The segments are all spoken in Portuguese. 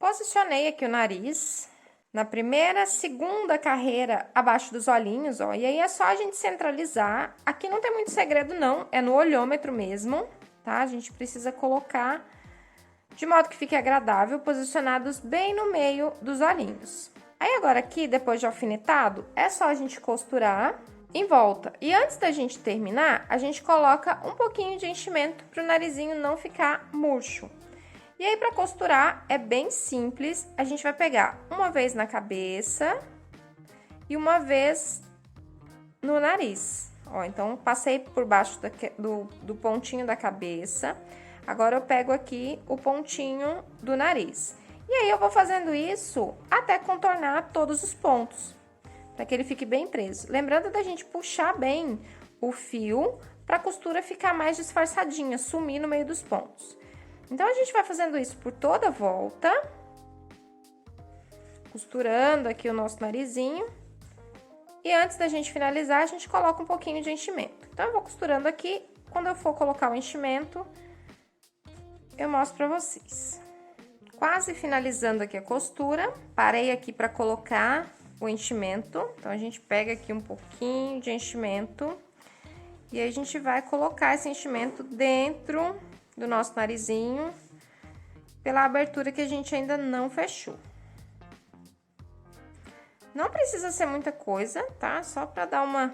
Posicionei aqui o nariz na primeira, segunda carreira abaixo dos olhinhos, ó. E aí é só a gente centralizar. Aqui não tem muito segredo não, é no olhômetro mesmo, tá? A gente precisa colocar de modo que fique agradável, posicionados bem no meio dos olhinhos. Aí agora aqui, depois de alfinetado, é só a gente costurar em volta. E antes da gente terminar, a gente coloca um pouquinho de enchimento para o narizinho não ficar murcho. E aí, para costurar, é bem simples. A gente vai pegar uma vez na cabeça e uma vez no nariz. Ó, então, passei por baixo do pontinho da cabeça. Agora, eu pego aqui o pontinho do nariz. E aí, eu vou fazendo isso até contornar todos os pontos, para que ele fique bem preso. Lembrando da gente puxar bem o fio, para a costura ficar mais disfarçadinha, sumir no meio dos pontos. Então, a gente vai fazendo isso por toda a volta, costurando aqui o nosso narizinho. E antes da gente finalizar, a gente coloca um pouquinho de enchimento. Então, eu vou costurando aqui, quando eu for colocar o enchimento, eu mostro pra vocês. Quase finalizando aqui a costura, parei aqui pra colocar o enchimento. Então, a gente pega aqui um pouquinho de enchimento e aí a gente vai colocar esse enchimento dentro do nosso narizinho, pela abertura que a gente ainda não fechou. Não precisa ser muita coisa, tá? Só pra dar uma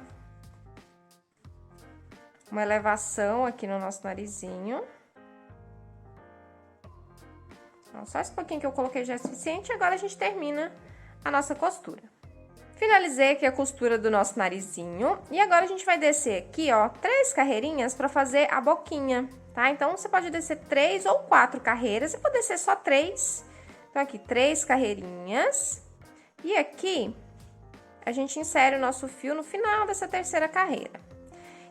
elevação aqui no nosso narizinho. Então, só esse pouquinho que eu coloquei já é suficiente, agora a gente termina a nossa costura. Finalizei aqui a costura do nosso narizinho, e agora a gente vai descer aqui, ó, 3 carreirinhas pra fazer a boquinha, tá? Então, você pode descer 3 ou 4 carreiras, você pode descer só 3. Então, aqui, 3 carreirinhas. E aqui, a gente insere o nosso fio no final dessa terceira carreira.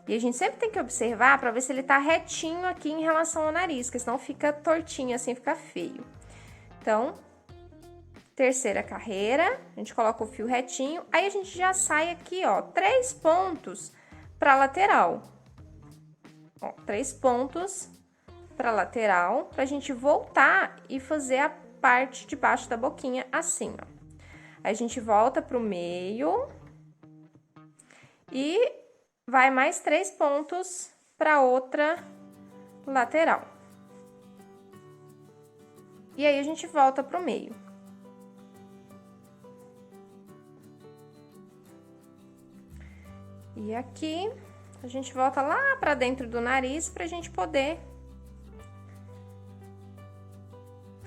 E a gente sempre tem que observar para ver se ele tá retinho aqui em relação ao nariz, porque senão fica tortinho assim, fica feio. Então, terceira carreira, a gente coloca o fio retinho, aí a gente já sai aqui, ó, 3 pontos pra lateral. Ó, 3 pontos pra lateral, pra gente voltar e fazer a parte de baixo da boquinha assim, ó. Aí a gente volta pro meio e vai mais 3 pontos para outra lateral. E aí, a gente volta pro meio. E aqui, a gente volta lá para dentro do nariz pra gente poder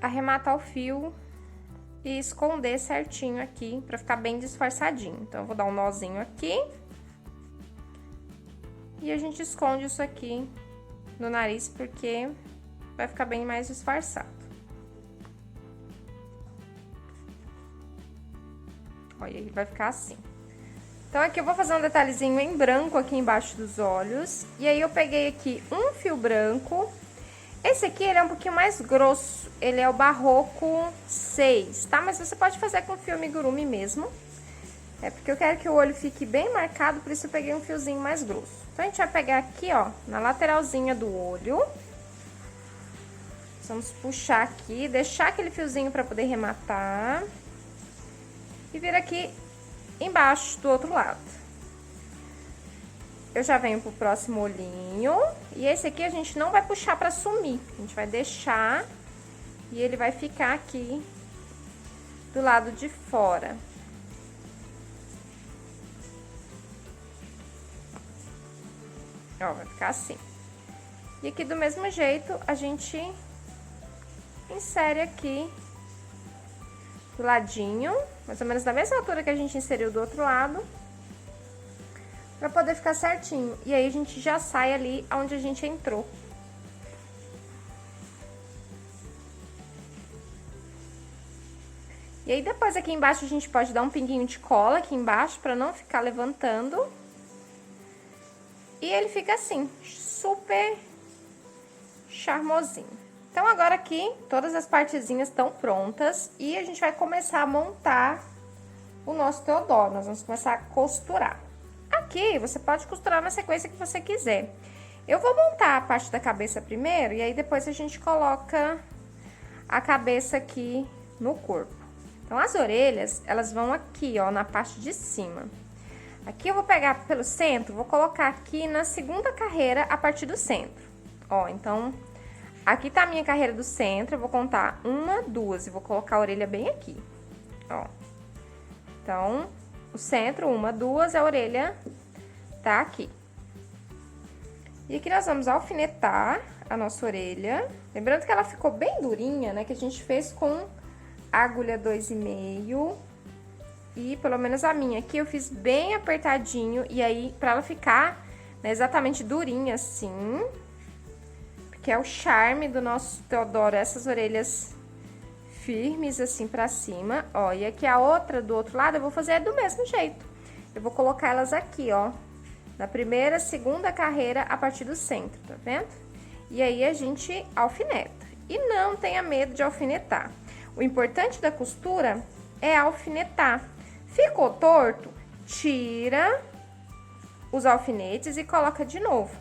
arrematar o fio e esconder certinho aqui, pra ficar bem disfarçadinho. Então, eu vou dar um nozinho aqui. E a gente esconde isso aqui no nariz, porque vai ficar bem mais disfarçado. Olha, ele vai ficar assim. Então, aqui eu vou fazer um detalhezinho em branco aqui embaixo dos olhos. E aí, eu peguei aqui um fio branco. Esse aqui, ele é um pouquinho mais grosso. Ele é o Barroco 6, tá? Mas você pode fazer com fio amigurumi mesmo. É porque eu quero que o olho fique bem marcado, por isso eu peguei um fiozinho mais grosso. Então, a gente vai pegar aqui, ó, na lateralzinha do olho. Vamos puxar aqui, deixar aquele fiozinho pra poder rematar. E vir aqui embaixo do outro lado. Eu já venho pro próximo olhinho. E esse aqui a gente não vai puxar pra sumir. A gente vai deixar e ele vai ficar aqui do lado de fora. Ó, vai ficar assim. E aqui do mesmo jeito, a gente insere aqui do ladinho, mais ou menos da mesma altura que a gente inseriu do outro lado, pra poder ficar certinho. E aí, a gente já sai ali onde a gente entrou. E aí, depois aqui embaixo, a gente pode dar um pinguinho de cola aqui embaixo, pra não ficar levantando. E ele fica assim, super charmosinho. Então, agora aqui, todas as partezinhas estão prontas. E a gente vai começar a montar o nosso Teodoro. Nós vamos começar a costurar. Aqui, você pode costurar na sequência que você quiser. Eu vou montar a parte da cabeça primeiro, e aí depois a gente coloca a cabeça aqui no corpo. Então, as orelhas, elas vão aqui, ó, na parte de cima. Aqui eu vou pegar pelo centro, vou colocar aqui na segunda carreira a partir do centro. Ó, então, aqui tá a minha carreira do centro, eu vou contar 1, 2 e vou colocar a orelha bem aqui, ó. Então, o centro, 1, 2, a orelha tá aqui. E aqui nós vamos alfinetar a nossa orelha. Lembrando que ela ficou bem durinha, né? Que a gente fez com a agulha 2,5. E pelo menos a minha aqui eu fiz bem apertadinho. E aí, pra ela ficar, né, exatamente durinha assim. Porque é o charme do nosso Teodoro, essas orelhas firmes assim pra cima. Ó, e aqui a outra do outro lado eu vou fazer do mesmo jeito. Eu vou colocar elas aqui, ó. Na primeira, segunda carreira a partir do centro, tá vendo? E aí a gente alfineta. E não tenha medo de alfinetar. O importante da costura é alfinetar. Ficou torto? Tira os alfinetes e coloca de novo.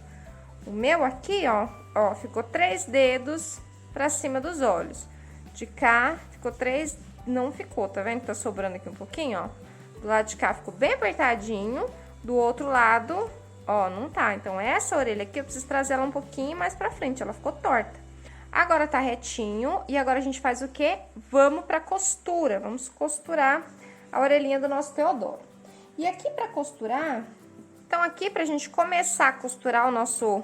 O meu aqui, ó, ficou 3 dedos pra cima dos olhos. De cá, ficou 3, não ficou, tá vendo? Tá sobrando aqui um pouquinho, ó. Do lado de cá ficou bem apertadinho. Do outro lado, ó, não tá. Então, essa orelha aqui eu preciso trazer ela um pouquinho mais pra frente, ela ficou torta. Agora tá retinho, e agora a gente faz o quê? Vamos pra costura, vamos costurar a orelhinha do nosso Teodoro. E aqui pra costurar, então aqui pra gente começar a costurar a nossa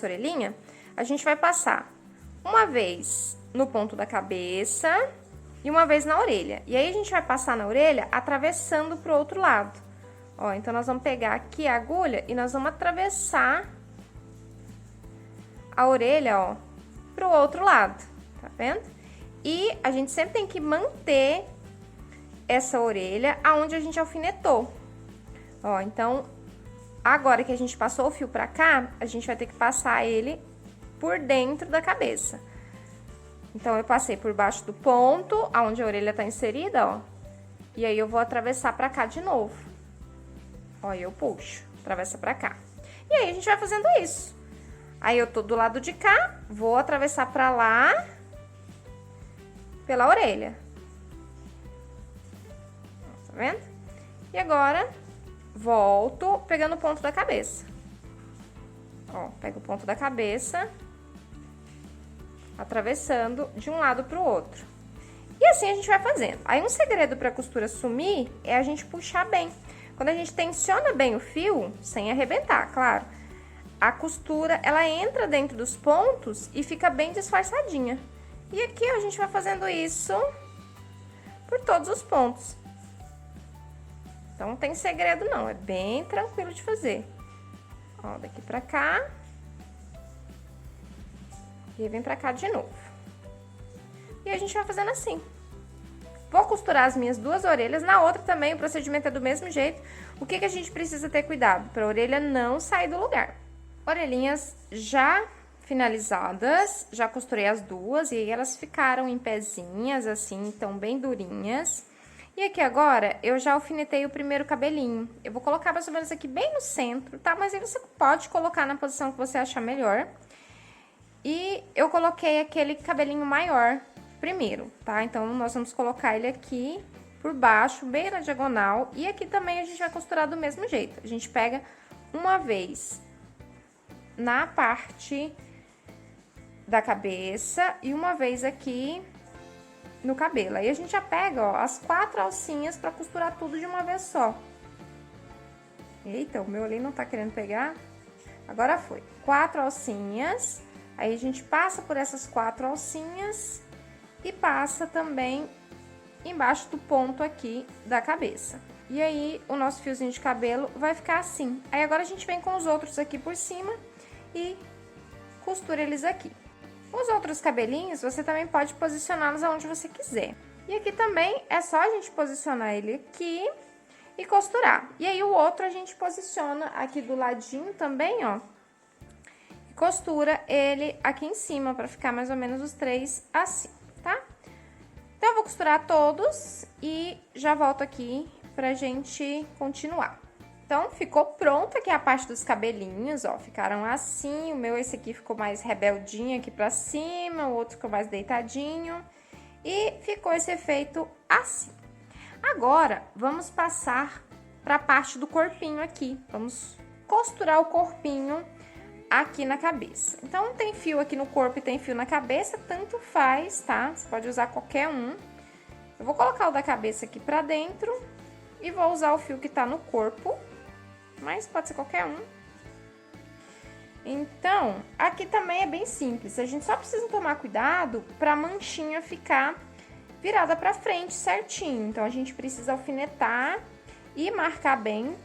orelhinha, a gente vai passar uma vez no ponto da cabeça e uma vez na orelha. E aí, a gente vai passar na orelha atravessando pro outro lado. Ó, então, nós vamos pegar aqui a agulha e nós vamos atravessar a orelha, ó, pro outro lado, tá vendo? E a gente sempre tem que manter essa orelha aonde a gente alfinetou. Ó, então, agora que a gente passou o fio pra cá, a gente vai ter que passar ele por dentro da cabeça. Então, eu passei por baixo do ponto, aonde a orelha tá inserida, ó. E aí, eu vou atravessar pra cá de novo. Ó, eu puxo, atravessa pra cá. E aí, a gente vai fazendo isso. Aí, eu tô do lado de cá, vou atravessar pra lá, pela orelha. Tá vendo? E agora, volto pegando o ponto da cabeça. Ó, pego o ponto da cabeça, atravessando de um lado pro outro. E assim a gente vai fazendo. Aí, um segredo pra costura sumir é a gente puxar bem. Quando a gente tensiona bem o fio, sem arrebentar, claro, a costura, ela entra dentro dos pontos e fica bem disfarçadinha. E aqui, ó, a gente vai fazendo isso por todos os pontos. Então, não tem segredo não, é bem tranquilo de fazer. Ó, daqui pra cá. E vem pra cá de novo. E a gente vai fazendo assim. Vou costurar as minhas duas orelhas. Na outra também o procedimento é do mesmo jeito. O que a gente precisa ter cuidado? Para a orelha não sair do lugar. Orelhinhas já finalizadas. Já costurei as duas e aí elas ficaram em pezinhas, assim, então bem durinhas. E aqui agora, eu já alfinetei o primeiro cabelinho. Eu vou colocar mais ou menos aqui bem no centro, tá? Mas aí você pode colocar na posição que você achar melhor. E eu coloquei aquele cabelinho maior primeiro, tá? Então, nós vamos colocar ele aqui por baixo, bem na diagonal. E aqui também a gente vai costurar do mesmo jeito. A gente pega uma vez na parte da cabeça e uma vez aqui no cabelo. Aí, a gente já pega, ó, as 4 alcinhas pra costurar tudo de uma vez só. Eita, o meu ali não tá querendo pegar. Agora foi. 4 alcinhas. Aí, a gente passa por essas 4 alcinhas e passa também embaixo do ponto aqui da cabeça. E aí, o nosso fiozinho de cabelo vai ficar assim. Aí, agora a gente vem com os outros aqui por cima e costura eles aqui. Os outros cabelinhos, você também pode posicioná-los aonde você quiser. E aqui também é só a gente posicionar ele aqui e costurar. E aí, o outro a gente posiciona aqui do ladinho também, ó. E costura ele aqui em cima, pra ficar mais ou menos os 3 assim, tá? Então, eu vou costurar todos e já volto aqui pra gente continuar. Então, ficou pronta aqui a parte dos cabelinhos, ó, ficaram assim. O meu, esse aqui ficou mais rebeldinho aqui pra cima, o outro ficou mais deitadinho. E ficou esse efeito assim. Agora, vamos passar para a parte do corpinho aqui. Vamos costurar o corpinho aqui na cabeça. Então, tem fio aqui no corpo e tem fio na cabeça, tanto faz, tá? Você pode usar qualquer um. Eu vou colocar o da cabeça aqui pra dentro e vou usar o fio que tá no corpo, mas pode ser qualquer um. Então, aqui também é bem simples, a gente só precisa tomar cuidado pra manchinha ficar virada pra frente certinho. Então, a gente precisa alfinetar e marcar bem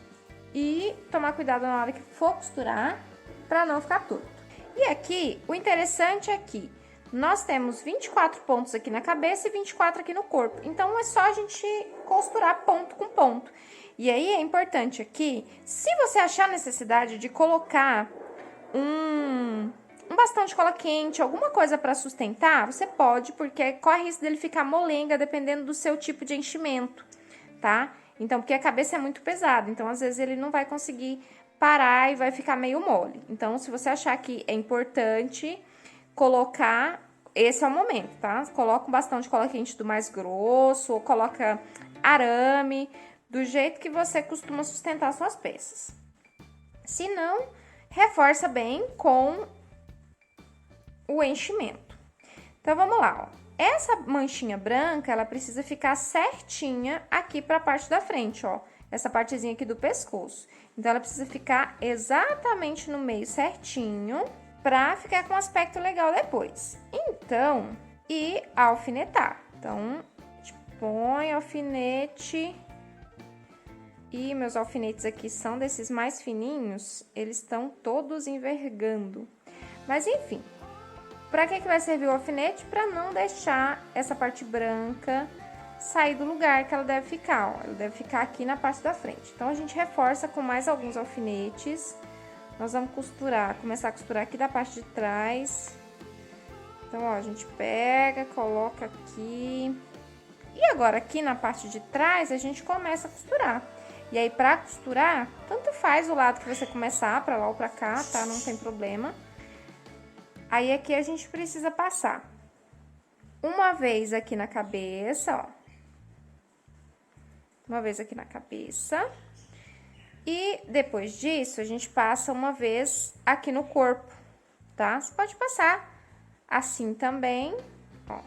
e tomar cuidado na hora que for costurar pra não ficar torto. E aqui, o interessante é que nós temos 24 pontos aqui na cabeça e 24 aqui no corpo. Então, é só a gente costurar ponto com ponto. E aí, é importante aqui, se você achar necessidade de colocar um bastão de cola quente, alguma coisa para sustentar, você pode, porque corre risco dele ficar molenga, dependendo do seu tipo de enchimento, tá? Então, porque a cabeça é muito pesada, então, às vezes, ele não vai conseguir parar e vai ficar meio mole. Então, se você achar que é importante colocar, esse é o momento, tá? Coloca um bastão de cola quente do mais grosso, ou coloca arame, do jeito que você costuma sustentar suas peças. Se não, reforça bem com o enchimento. Então, vamos lá, ó. Essa manchinha branca, ela precisa ficar certinha aqui pra parte da frente, ó. Essa partezinha aqui do pescoço. Então, ela precisa ficar exatamente no meio certinho pra ficar com um aspecto legal depois. Então, e alfinetar. Então, a gente põe alfinete. E meus alfinetes aqui são desses mais fininhos, eles estão todos envergando. Mas, enfim, para que vai servir o alfinete? Para não deixar essa parte branca sair do lugar que ela deve ficar, ó. Ela deve ficar aqui na parte da frente. Então, a gente reforça com mais alguns alfinetes. Nós vamos costurar, começar a costurar aqui da parte de trás. Então, ó, a gente pega, coloca aqui. E agora, aqui na parte de trás, a gente começa a costurar. E aí, pra costurar, tanto faz o lado que você começar, pra lá ou pra cá, tá? Não tem problema. Aí, aqui a gente precisa passar uma vez aqui na cabeça, ó. Uma vez aqui na cabeça. E depois disso, a gente passa uma vez aqui no corpo, tá? Você pode passar assim também, ó.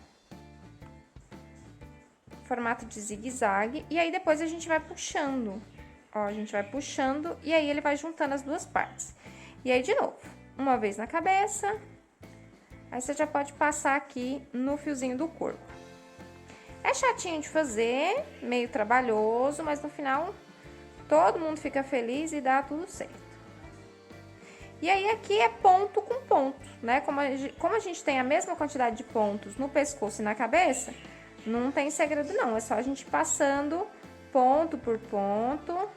Formato de zigue-zague. E aí, depois a gente vai puxando. Ó, a gente vai puxando e aí ele vai juntando as duas partes. E aí, de novo, uma vez na cabeça. Aí, você já pode passar aqui no fiozinho do corpo. É chatinho de fazer, meio trabalhoso, mas no final todo mundo fica feliz e dá tudo certo. E aí, aqui é ponto com ponto, né? Como a gente tem a mesma quantidade de pontos no pescoço e na cabeça, não tem segredo não, é só a gente ir passando ponto por ponto.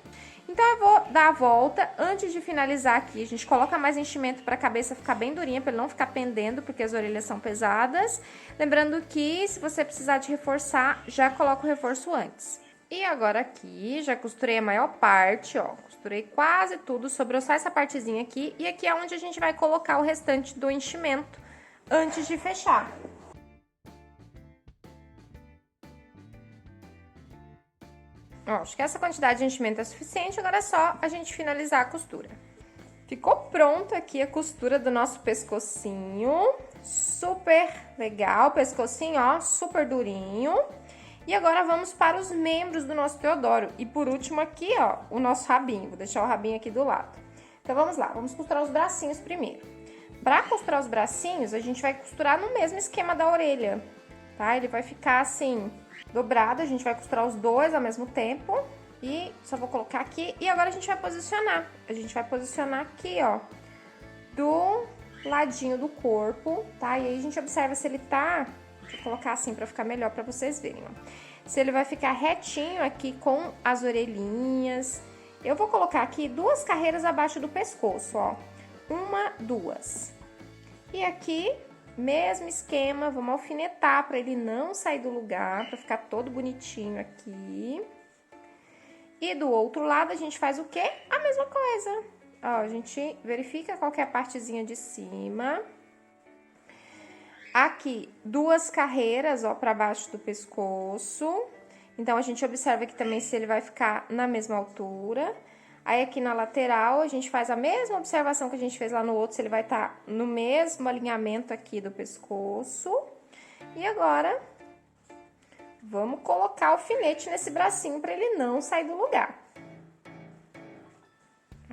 Então, eu vou dar a volta. Antes de finalizar aqui, a gente coloca mais enchimento para a cabeça ficar bem durinha, para ele não ficar pendendo, porque as orelhas são pesadas. Lembrando que, se você precisar de reforçar, já coloca o reforço antes. E agora aqui, já costurei a maior parte, ó. Costurei quase tudo, sobrou só essa partezinha aqui. E aqui é onde a gente vai colocar o restante do enchimento antes de fechar. Ó, acho que essa quantidade de enchimento é suficiente, agora é só a gente finalizar a costura. Ficou pronto aqui a costura do nosso pescocinho, super legal, pescocinho, ó, super durinho. E agora vamos para os membros do nosso Teodoro. E por último aqui, ó, o nosso rabinho, vou deixar o rabinho aqui do lado. Então, vamos lá, vamos costurar os bracinhos primeiro. Para costurar os bracinhos, a gente vai costurar no mesmo esquema da orelha, tá? Ele vai ficar assim, dobrado, a gente vai costurar os dois ao mesmo tempo. E só vou colocar aqui. E agora a gente vai posicionar. A gente vai posicionar aqui, ó, do ladinho do corpo, tá? E aí a gente observa se ele tá... Deixa eu colocar assim pra ficar melhor pra vocês verem, ó. Se ele vai ficar retinho aqui com as orelhinhas. Eu vou colocar aqui 2 carreiras abaixo do pescoço, ó. 1, 2. E aqui, mesmo esquema, vamos alfinetar pra ele não sair do lugar, pra ficar todo bonitinho aqui. E do outro lado, a gente faz o quê? A mesma coisa. Ó, a gente verifica qual que é a partezinha de cima. aqui 2 carreiras, ó, pra baixo do pescoço. Então, a gente observa aqui também se ele vai ficar na mesma altura. Aí, aqui na lateral, a gente faz a mesma observação que a gente fez lá no outro, se ele vai estar no mesmo alinhamento aqui do pescoço. E agora, vamos colocar o alfinete nesse bracinho para ele não sair do lugar.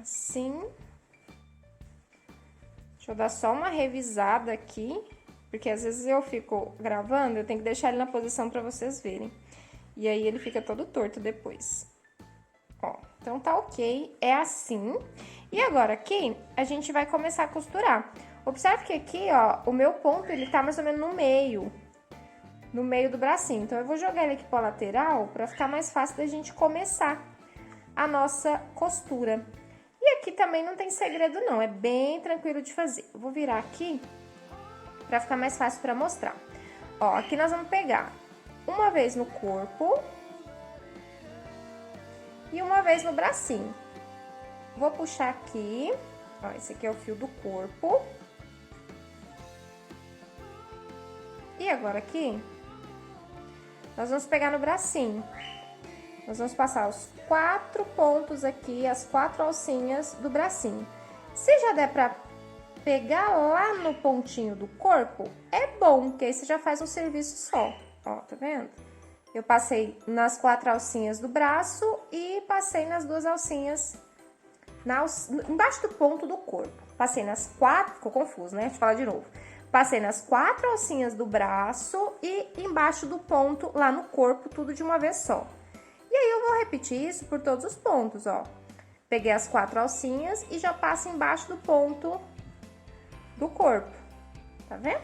Assim. Deixa eu dar só uma revisada aqui, porque às vezes eu fico gravando, eu tenho que deixar ele na posição para vocês verem. E aí, ele fica todo torto depois. Ó, então tá ok, é assim. E agora aqui, a gente vai começar a costurar. Observe que aqui, ó, o meu ponto, ele tá mais ou menos no meio do bracinho. Então, eu vou jogar ele aqui pra lateral, pra ficar mais fácil da gente começar a nossa costura. E aqui também não tem segredo não, é bem tranquilo de fazer. Eu vou virar aqui, pra ficar mais fácil pra mostrar. Ó, aqui nós vamos pegar uma vez no corpo e uma vez no bracinho. Vou puxar aqui, ó, esse aqui é o fio do corpo. E agora aqui, nós vamos pegar no bracinho. Nós vamos passar os 4 pontos aqui, as 4 alcinhas do bracinho. Se já der pra pegar lá no pontinho do corpo, é bom, porque aí você já faz um serviço só. Ó, tá vendo? Eu passei nas 4 alcinhas do braço e passei nas 2 alcinhas embaixo do ponto do corpo. Passei nas 4, ficou confuso, né? Deixa eu falar de novo. Passei nas 4 alcinhas do braço e embaixo do ponto lá no corpo, tudo de uma vez só. E aí, eu vou repetir isso por todos os pontos, ó. Peguei as 4 alcinhas e já passo embaixo do ponto do corpo, tá vendo?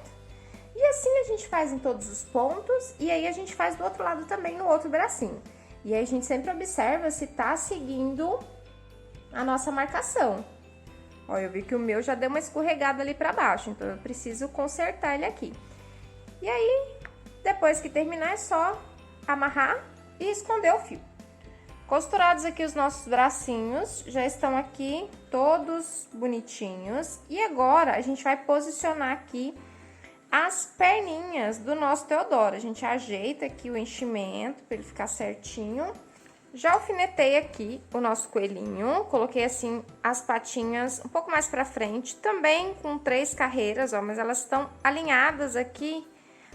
E assim a gente faz em todos os pontos, e aí a gente faz do outro lado também, no outro bracinho. E aí a gente sempre observa se tá seguindo a nossa marcação. Ó, eu vi que o meu já deu uma escorregada ali pra baixo, então eu preciso consertar ele aqui. E aí, depois que terminar, é só amarrar e esconder o fio. Costurados aqui os nossos bracinhos, já estão aqui todos bonitinhos. E agora, a gente vai posicionar aqui as perninhas do nosso Teodoro. A gente ajeita aqui o enchimento para ele ficar certinho. Já alfinetei aqui o nosso coelhinho, coloquei assim as patinhas um pouco mais pra frente, também com 3 carreiras, ó, mas elas estão alinhadas aqui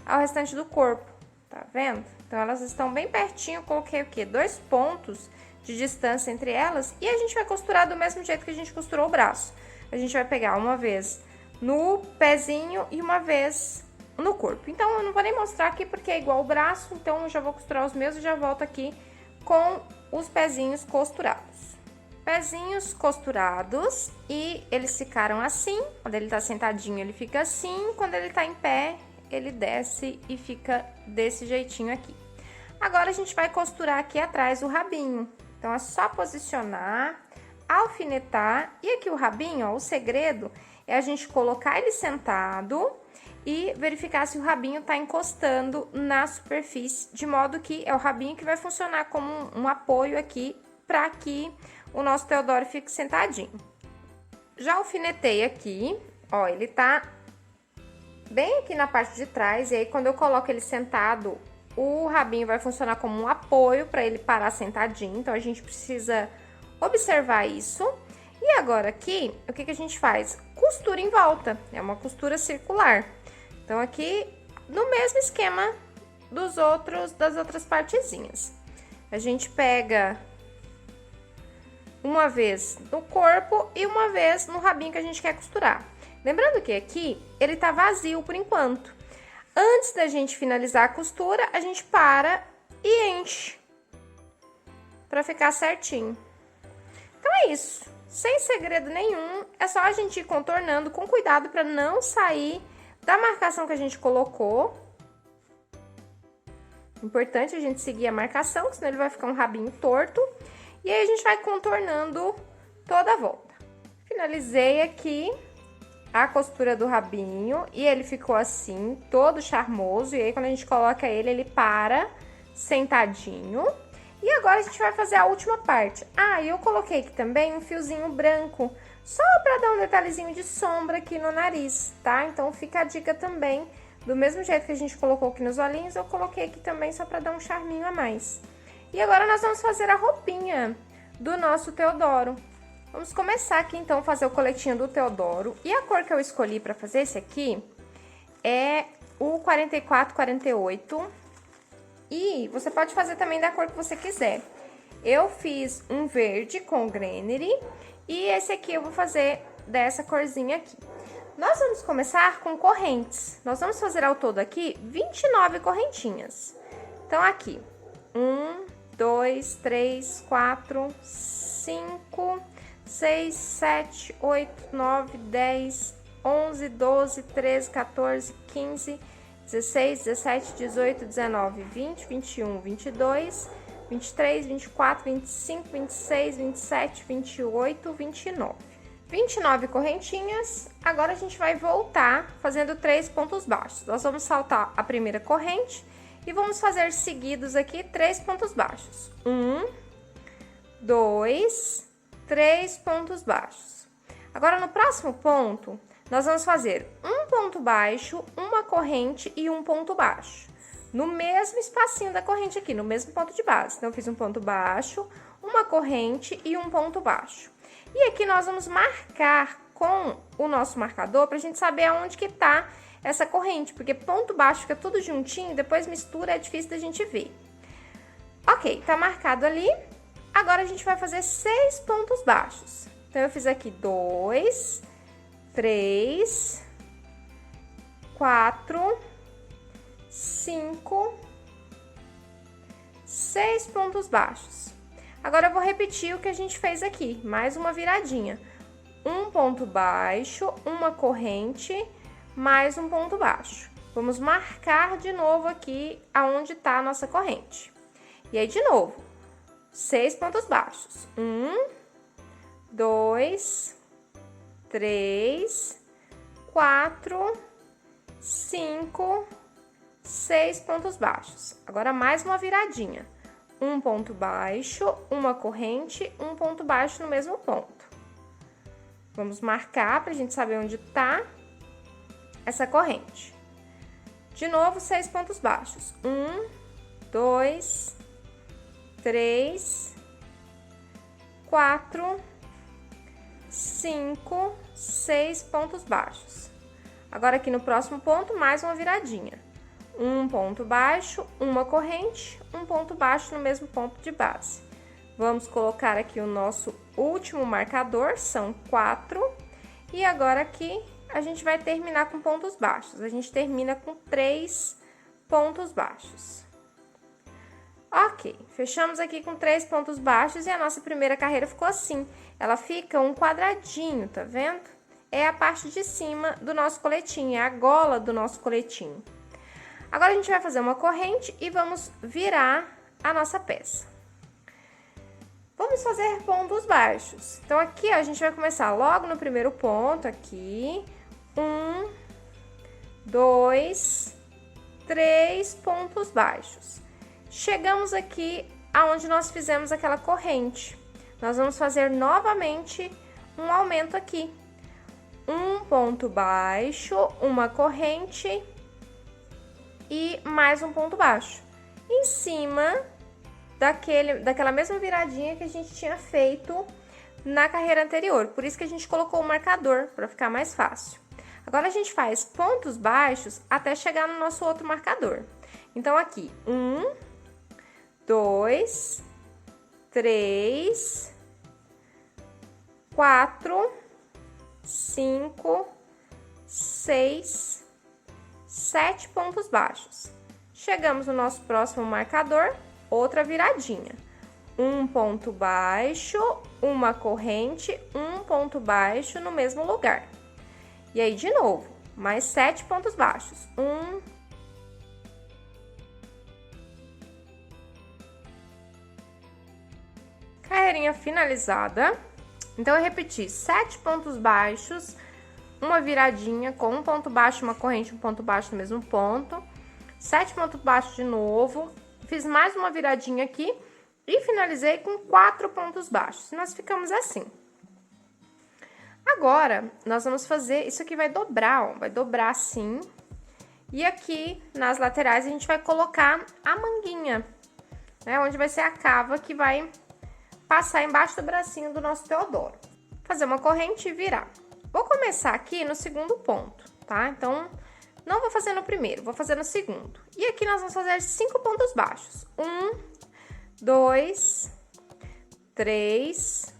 ao restante do corpo, tá vendo? Então, elas estão bem pertinho, coloquei o quê? 2 pontos de distância entre elas e a gente vai costurar do mesmo jeito que a gente costurou o braço. A gente vai pegar uma vez no pezinho e uma vez no corpo. Então, eu não vou nem mostrar aqui porque é igual o braço, então eu já vou costurar os meus e já volto aqui com os pezinhos costurados. Pezinhos costurados e eles ficaram assim. Quando ele tá sentadinho, ele fica assim. Quando ele tá em pé, ele desce e fica desse jeitinho aqui. Agora, a gente vai costurar aqui atrás o rabinho. Então, é só posicionar, alfinetar. E aqui o rabinho, ó, o segredo é a gente colocar ele sentado e verificar se o rabinho tá encostando na superfície, de modo que é o rabinho que vai funcionar como um apoio aqui para que o nosso Teodoro fique sentadinho. Já alfinetei aqui, ó, ele tá bem aqui na parte de trás, e aí quando eu coloco ele sentado, o rabinho vai funcionar como um apoio para ele parar sentadinho, então a gente precisa observar isso. E agora aqui, o que que a gente faz? Costura em volta, é uma costura circular. Então, aqui, no mesmo esquema das outras partezinhas. A gente pega uma vez no corpo e uma vez no rabinho que a gente quer costurar. Lembrando que aqui, ele tá vazio por enquanto. Antes da gente finalizar a costura, a gente para e enche pra ficar certinho. Então, é isso. Sem segredo nenhum, é só a gente ir contornando com cuidado para não sair da marcação que a gente colocou. Importante a gente seguir a marcação, senão ele vai ficar um rabinho torto. E aí, a gente vai contornando toda a volta. Finalizei aqui a costura do rabinho e ele ficou assim, todo charmoso. E aí, quando a gente coloca ele, ele para sentadinho. E agora, a gente vai fazer a última parte. Ah, e eu coloquei aqui também um fiozinho branco, só para dar um detalhezinho de sombra aqui no nariz, tá? Então, fica a dica também Do mesmo jeito que a gente colocou aqui nos olhinhos, eu coloquei aqui também só pra dar um charminho a mais. E agora nós vamos fazer a roupinha do nosso Teodoro. Vamos começar aqui, então, fazer o coletinho do Teodoro. E a cor que eu escolhi pra fazer esse aqui é o 4448. E você pode fazer também da cor que você quiser. Eu fiz um verde com granary e esse aqui eu vou fazer dessa corzinha aqui. Nós vamos começar com correntes. Nós vamos fazer ao todo aqui 29 correntinhas. Então, aqui, 1, 2, 3, 4, 5, 6, 7, 8, 9, 10, 11, 12, 13, 14, 15, 16, 17, 18, 19, 20, 21, 22, 23, 24, 25, 26, 27, 28, 29. 29 correntinhas, agora a gente vai voltar fazendo 3 pontos baixos. Nós vamos saltar a primeira corrente e vamos fazer seguidos aqui 3 pontos baixos. 1, 2, 3 pontos baixos. Agora, no próximo ponto, nós vamos fazer um ponto baixo, uma corrente e um ponto baixo. No mesmo espacinho da corrente aqui, no mesmo ponto de base. Então, eu fiz um ponto baixo, uma corrente e um ponto baixo. E aqui nós vamos marcar com o nosso marcador pra gente saber aonde que tá essa corrente, porque ponto baixo fica tudo juntinho, depois mistura, é difícil da gente ver. Ok, tá marcado ali. Agora, a gente vai fazer 6 pontos baixos. Então, eu fiz aqui 2, 3, 4, 5, 6 pontos baixos. Agora, eu vou repetir o que a gente fez aqui, mais uma viradinha. Um ponto baixo, uma corrente, mais um ponto baixo. Vamos marcar de novo aqui aonde tá a nossa corrente. E aí, de novo, 6 pontos baixos. 1, 2, 3, 4, 5, 6 pontos baixos. Agora, mais uma viradinha. Um ponto baixo, uma corrente, um ponto baixo no mesmo ponto. Vamos marcar pra gente saber onde tá essa corrente. De novo, 6 pontos baixos. 1, 2, 3, 4, 5, 6 pontos baixos. Agora, aqui no próximo ponto, mais uma viradinha. Um ponto baixo, uma corrente, um ponto baixo no mesmo ponto de base. Vamos colocar aqui o nosso último marcador, são 4. E agora aqui a gente vai terminar com pontos baixos. A gente termina com 3 pontos baixos. Ok, fechamos aqui com 3 pontos baixos e a nossa primeira carreira ficou assim. Ela fica um quadradinho, tá vendo? É a parte de cima do nosso coletinho, é a gola do nosso coletinho. Agora, a gente vai fazer uma corrente e vamos virar a nossa peça. Vamos fazer pontos baixos. Então, aqui, ó, a gente vai começar logo no primeiro ponto, aqui. 1, 2, 3 pontos baixos. Chegamos aqui aonde nós fizemos aquela corrente. Nós vamos fazer novamente um aumento aqui. Um ponto baixo, uma corrente e mais um ponto baixo. Em cima daquela mesma viradinha que a gente tinha feito na carreira anterior. Por isso que a gente colocou o marcador, para ficar mais fácil. Agora, a gente faz pontos baixos até chegar no nosso outro marcador. Então, aqui, 1, 2, 3, 4, 5, 6, 7 pontos baixos. Chegamos no nosso próximo marcador, outra viradinha. Um ponto baixo, uma corrente, um ponto baixo no mesmo lugar. E aí, de novo, mais 7 pontos baixos. 1, carreirinha finalizada. Então, eu repeti 7 pontos baixos, uma viradinha com um ponto baixo, uma corrente, um ponto baixo no mesmo ponto. 7 pontos baixos de novo. Fiz mais uma viradinha aqui e finalizei com 4 pontos baixos. Nós ficamos assim. Agora, nós vamos fazer... Isso aqui vai dobrar, ó. Vai dobrar assim. E aqui, nas laterais, a gente vai colocar a manguinha, né? Onde vai ser a cava que vai passar embaixo do bracinho do nosso Teodoro. Fazer uma corrente e virar. Vou começar aqui no segundo ponto, tá? Então, não vou fazer no primeiro, vou fazer no segundo. E aqui nós vamos fazer 5 pontos baixos. 1, 2, 3,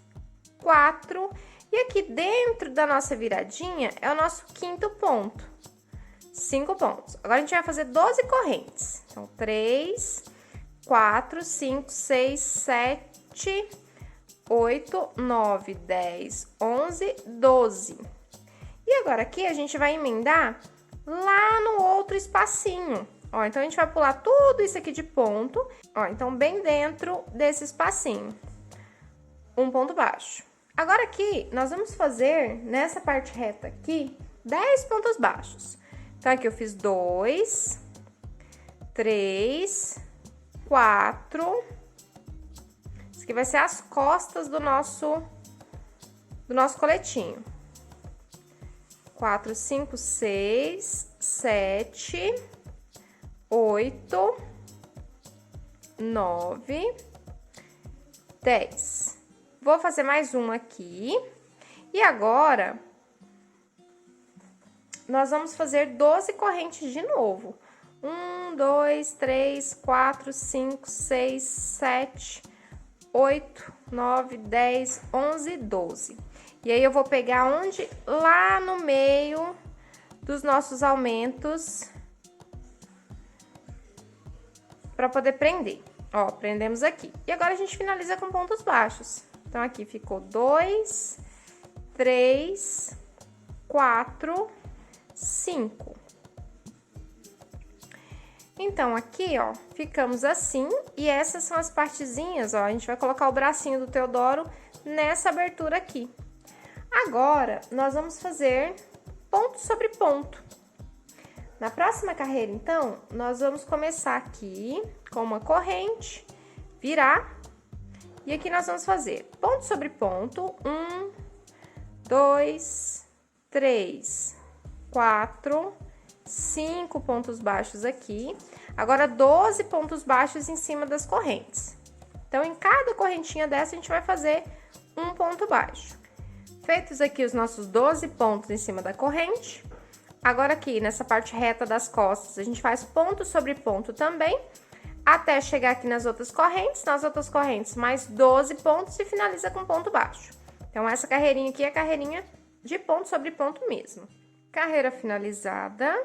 4. E aqui dentro da nossa viradinha é o nosso quinto ponto. 5 pontos. Agora, a gente vai fazer 12 correntes. Então, 3, 4, 5, 6, 7, 8, 9, 10, 11, 12. E agora aqui a gente vai emendar lá no outro espacinho. Ó, então a gente vai pular tudo isso aqui de ponto. Ó, então bem dentro desse espacinho. Um ponto baixo. Agora aqui nós vamos fazer nessa parte reta aqui 10 pontos baixos. Então aqui eu fiz 2, 3, 4. Isso aqui vai ser as costas do nosso coletinho. 4, 5, 6, 7, 8, 9, 10. Vou fazer mais um aqui. E agora, nós vamos fazer 12 correntes de novo. 1, 2, 3, 4, 5, 6, 7, 8, 9, 10, 11, 12. E aí, eu vou pegar onde? Lá no meio dos nossos aumentos, para poder prender. Ó, prendemos aqui. E agora, a gente finaliza com pontos baixos. Então, aqui ficou 2, 3, 4, 5. Então, aqui, ó, ficamos assim. E essas são as partezinhas, ó. A gente vai colocar o bracinho do Teodoro nessa abertura aqui. Agora, nós vamos fazer ponto sobre ponto. Na próxima carreira, então, nós vamos começar aqui com uma corrente, virar, e aqui nós vamos fazer ponto sobre ponto, 1, 2, 3, 4, 5 pontos baixos aqui. Agora, 12 pontos baixos em cima das correntes. Então, em cada correntinha dessa, a gente vai fazer um ponto baixo. Feitos aqui os nossos 12 pontos em cima da corrente, agora aqui nessa parte reta das costas, a gente faz ponto sobre ponto também, até chegar aqui nas outras correntes mais 12 pontos e finaliza com ponto baixo. Então, essa carreirinha aqui é a carreirinha de ponto sobre ponto mesmo. Carreira finalizada.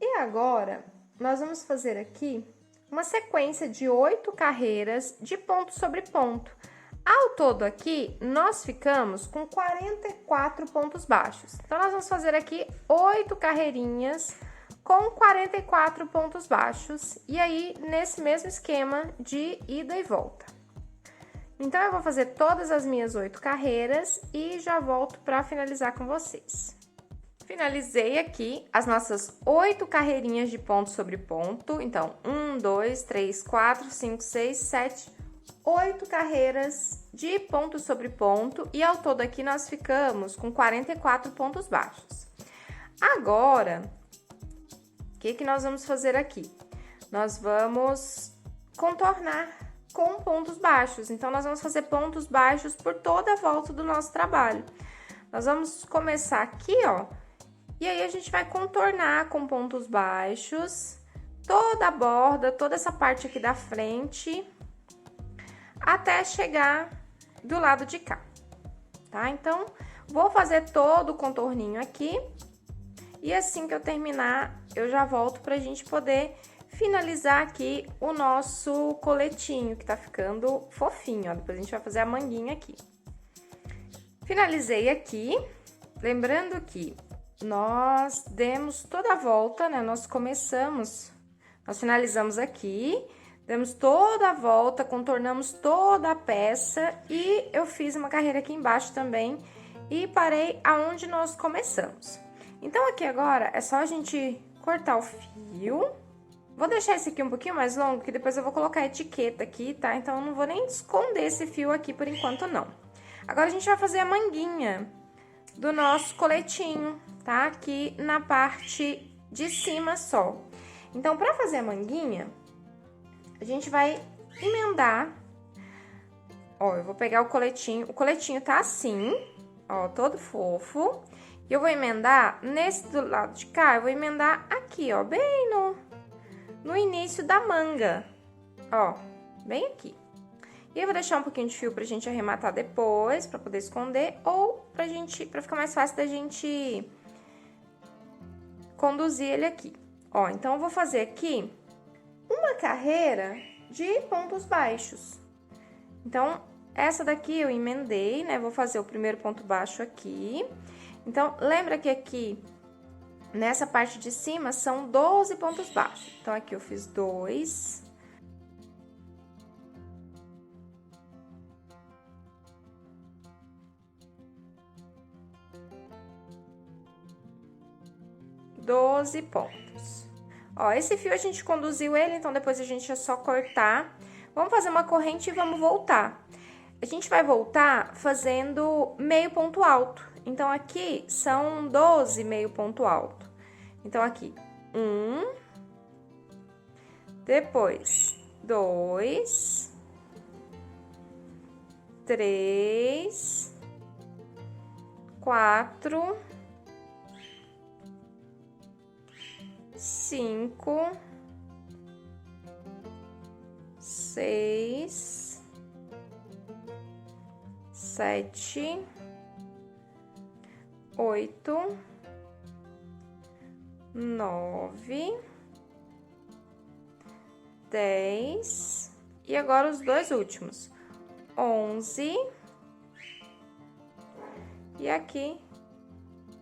E agora, nós vamos fazer aqui uma sequência de 8 carreiras de ponto sobre ponto. Ao todo aqui, nós ficamos com 44 pontos baixos. Então, nós vamos fazer aqui 8 carreirinhas com 44 pontos baixos. E aí, nesse mesmo esquema de ida e volta. Então, eu vou fazer todas as minhas 8 carreiras e já volto para finalizar com vocês. Finalizei aqui as nossas 8 carreirinhas de ponto sobre ponto. Então, 1, 2, 3, 4, 5, 6, 7... 8 carreiras de ponto sobre ponto e ao todo aqui nós ficamos com 44 pontos baixos. Agora, o que nós vamos fazer aqui? Nós vamos contornar com pontos baixos, então nós vamos fazer pontos baixos por toda a volta do nosso trabalho. Nós vamos começar aqui, ó, e aí a gente vai contornar com pontos baixos toda a borda, toda essa parte aqui da frente, até chegar do lado de cá, tá? Então, vou fazer todo o contorninho aqui e assim que eu terminar, eu já volto pra gente poder finalizar aqui o nosso coletinho, que tá ficando fofinho, ó. Depois a gente vai fazer a manguinha aqui. Finalizei aqui, lembrando que nós demos toda a volta, né? Nós finalizamos aqui, demos toda a volta, contornamos toda a peça e eu fiz uma carreira aqui embaixo também e parei aonde nós começamos. Então, aqui agora é só a gente cortar o fio. Vou deixar esse aqui um pouquinho mais longo, que depois eu vou colocar a etiqueta aqui, tá? Então, eu não vou nem esconder esse fio aqui por enquanto, não. Agora, a gente vai fazer a manguinha do nosso coletinho, tá? Aqui na parte de cima só. Então, pra fazer a manguinha, a gente vai emendar. Ó, eu vou pegar o coletinho tá assim, ó, todo fofo. E eu vou emendar nesse do lado de cá, eu vou emendar aqui, ó, bem no início da manga, ó, bem aqui. E eu vou deixar um pouquinho de fio pra gente arrematar depois, pra poder esconder, ou pra ficar mais fácil da gente conduzir ele aqui. Ó, então eu vou fazer aqui uma carreira de pontos baixos. Então, essa daqui eu emendei, né? Vou fazer o primeiro ponto baixo aqui. Então, lembra que aqui, nessa parte de cima, são 12 pontos baixos. Então, aqui eu fiz 2. Doze pontos. Ó, esse fio a gente conduziu ele, então depois a gente é só cortar. Vamos fazer uma corrente e vamos voltar. A gente vai voltar fazendo meio ponto alto. Então, aqui são 12 meio ponto alto. Então, aqui, 1, depois 2, 3, 4, 5, 6, 7, 8, 9, 10 e agora os dois últimos, 11 e aqui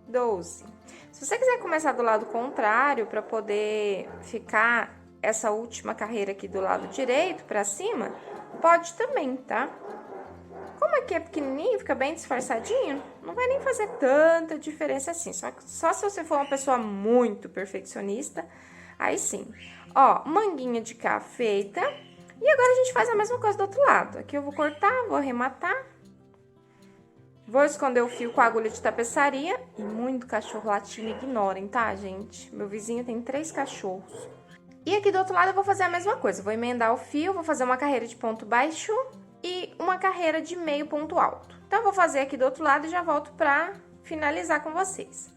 12. Se você quiser começar do lado contrário para poder ficar essa última carreira aqui do lado direito para cima, pode também, tá? Como aqui é pequenininho, fica bem disfarçadinho, não vai nem fazer tanta diferença assim. Só se você for uma pessoa muito perfeccionista, aí sim. Ó, manguinha de cá feita. E agora a gente faz a mesma coisa do outro lado. Aqui eu vou cortar, vou arrematar. Vou esconder o fio com a agulha de tapeçaria. E muito cachorro latindo, ignorem, tá, gente? Meu vizinho tem 3 cachorros. E aqui do outro lado eu vou fazer a mesma coisa. Vou emendar o fio, vou fazer uma carreira de ponto baixo e uma carreira de meio ponto alto. Então, eu vou fazer aqui do outro lado e já volto pra finalizar com vocês.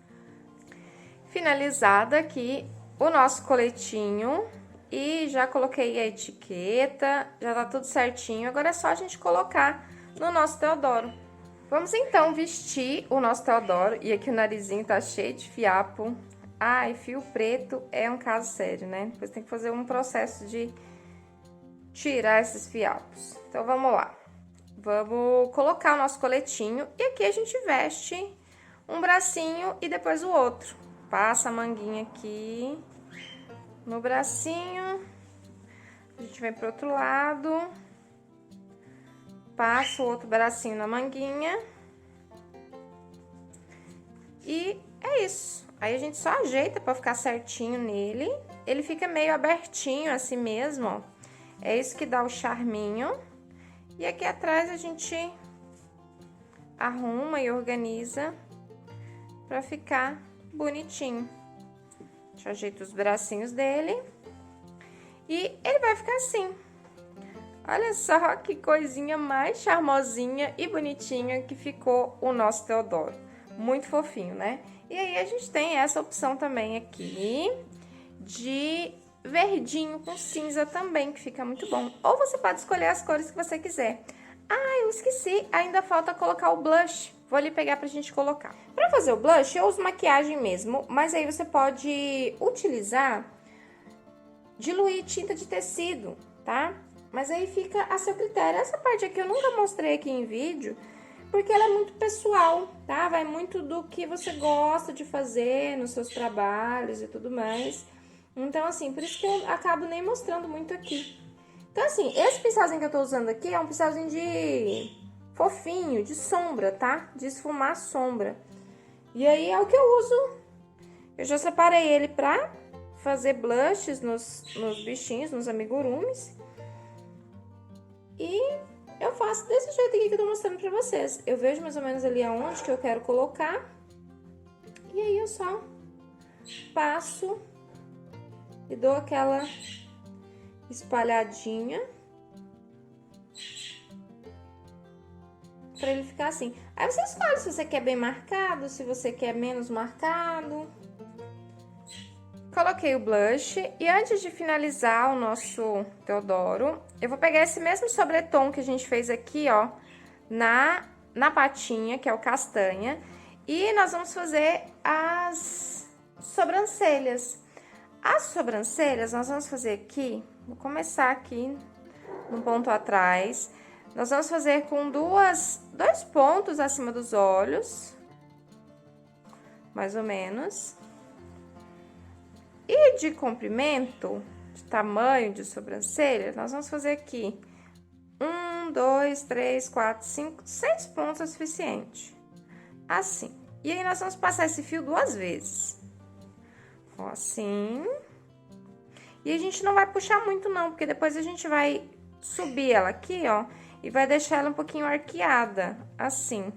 Finalizado aqui o nosso coletinho e já coloquei a etiqueta, já tá tudo certinho. Agora é só a gente colocar no nosso Teodoro. Vamos então vestir o nosso Teodoro. E aqui o narizinho tá cheio de fiapo. Ai, fio preto é um caso sério, né? Depois tem que fazer um processo de tirar esses fiapos. Então, vamos lá. Vamos colocar o nosso coletinho e aqui a gente veste um bracinho e depois o outro. Passa a manguinha aqui no bracinho. A gente vem pro outro lado. Passa o outro bracinho na manguinha. E é isso. Aí, a gente só ajeita pra ficar certinho nele. Ele fica meio abertinho assim mesmo, ó. É isso que dá o charminho. E aqui atrás a gente arruma e organiza pra ficar bonitinho. A gente ajeita os bracinhos dele. E ele vai ficar assim. Olha só que coisinha mais charmosinha e bonitinha que ficou o nosso Teodoro. Muito fofinho, né? E aí, a gente tem essa opção também aqui de verdinho com cinza também, que fica muito bom. Ou você pode escolher as cores que você quiser. Ah, eu esqueci, ainda falta colocar o blush. Vou ali pegar pra gente colocar. Pra fazer o blush, eu uso maquiagem mesmo, mas aí você pode utilizar, diluir tinta de tecido, tá? Mas aí fica a seu critério. Essa parte aqui eu nunca mostrei aqui em vídeo, porque ela é muito pessoal, tá? Vai muito do que você gosta de fazer nos seus trabalhos e tudo mais. Então, assim, por isso que eu acabo nem mostrando muito aqui. Então, assim, esse pincelzinho que eu tô usando aqui é um pincelzinho de fofinho, de sombra, tá? De esfumar sombra. E aí, é o que eu uso. Eu já separei ele pra fazer blushes nos bichinhos, nos amigurumis. E eu faço desse jeito aqui que eu tô mostrando pra vocês. Eu vejo mais ou menos ali aonde que eu quero colocar. E aí, eu só passo e dou aquela espalhadinha pra ele ficar assim. Aí você escolhe se você quer bem marcado, se você quer menos marcado. Coloquei o blush e antes de finalizar o nosso Teodoro, eu vou pegar esse mesmo sobretom que a gente fez aqui, ó, na patinha, que é o castanha, e nós vamos fazer as sobrancelhas. As sobrancelhas nós vamos fazer aqui, vou começar aqui no ponto atrás, nós vamos fazer com dois pontos acima dos olhos, mais ou menos. E de comprimento, de tamanho de sobrancelha, nós vamos fazer aqui 1, 2, 3, 4, 5, 6 pontos é suficiente. Assim. E aí, nós vamos passar esse fio 2 vezes. Ó, assim. E a gente não vai puxar muito, não, porque depois a gente vai subir ela aqui, ó, e vai deixar ela um pouquinho arqueada, assim.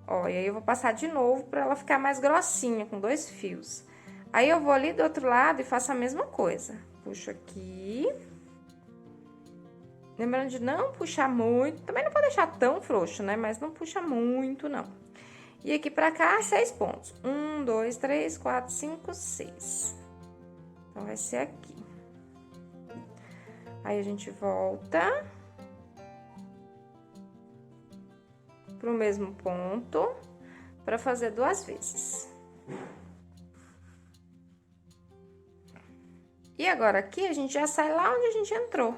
Ó, e aí eu vou passar de novo pra ela ficar mais grossinha, com 2 fios. Aí, eu vou ali do outro lado e faço a mesma coisa. Puxo aqui. Lembrando de não puxar muito. Também não pode deixar tão frouxo, né? Mas não puxa muito, não. E aqui pra cá, 6 pontos. 1, 2, 3, 4, 5, 6. Então, vai ser aqui. Aí, a gente volta pro mesmo ponto pra fazer 2 vezes. E agora, aqui, a gente já sai lá onde a gente entrou.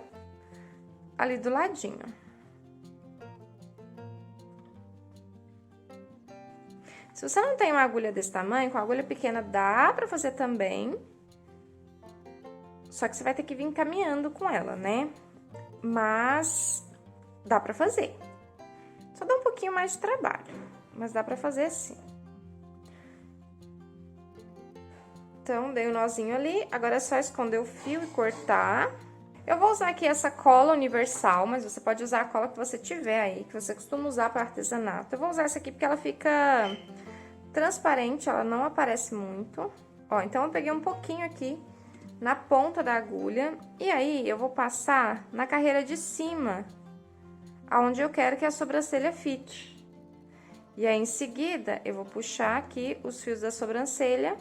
Ali do ladinho. Se você não tem uma agulha desse tamanho, com a agulha pequena dá pra fazer também. Só que você vai ter que vir caminhando com ela, né? Mas dá pra fazer. Só dá um pouquinho mais de trabalho, mas dá pra fazer assim. Então, dei o nozinho ali, agora é só esconder o fio e cortar. Eu vou usar aqui essa cola universal, mas você pode usar a cola que você tiver aí, que você costuma usar para artesanato. Eu vou usar essa aqui porque ela fica transparente, ela não aparece muito. Ó, então eu peguei um pouquinho aqui na ponta da agulha e aí eu vou passar na carreira de cima, aonde eu quero que a sobrancelha fique. E aí, em seguida, eu vou puxar aqui os fios da sobrancelha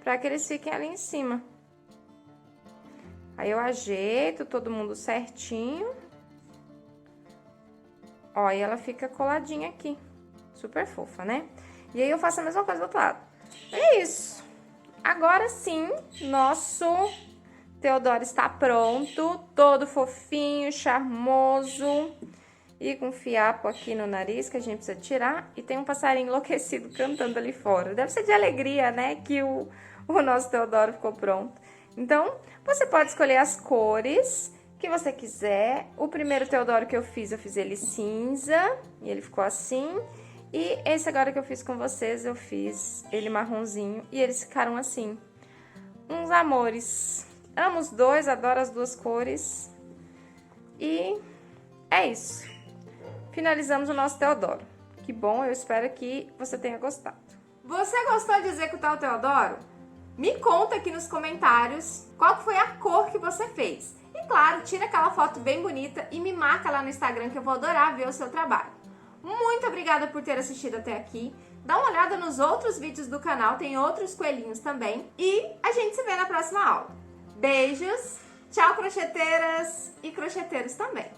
para que eles fiquem ali em cima. Aí, eu ajeito todo mundo certinho. Ó, e ela fica coladinha aqui. Super fofa, né? E aí, eu faço a mesma coisa do outro lado. É isso. Agora sim, nosso Teodoro está pronto. Todo fofinho, charmoso. E com fiapo aqui no nariz, que a gente precisa tirar. E tem um passarinho enlouquecido cantando ali fora. Deve ser de alegria, né? Que o nosso Teodoro ficou pronto. Então, você pode escolher as cores que você quiser. O primeiro Teodoro que eu fiz ele cinza. E ele ficou assim. E esse agora que eu fiz com vocês, eu fiz ele marronzinho. E eles ficaram assim. Uns amores. Amo os dois, adoro as duas cores. E é isso. Finalizamos o nosso Teodoro. Que bom, eu espero que você tenha gostado. Você gostou de executar o Teodoro? Me conta aqui nos comentários qual foi a cor que você fez. E claro, tira aquela foto bem bonita e me marca lá no Instagram que eu vou adorar ver o seu trabalho. Muito obrigada por ter assistido até aqui. Dá uma olhada nos outros vídeos do canal, tem outros coelhinhos também. E a gente se vê na próxima aula. Beijos, tchau crocheteiras e crocheteiros também.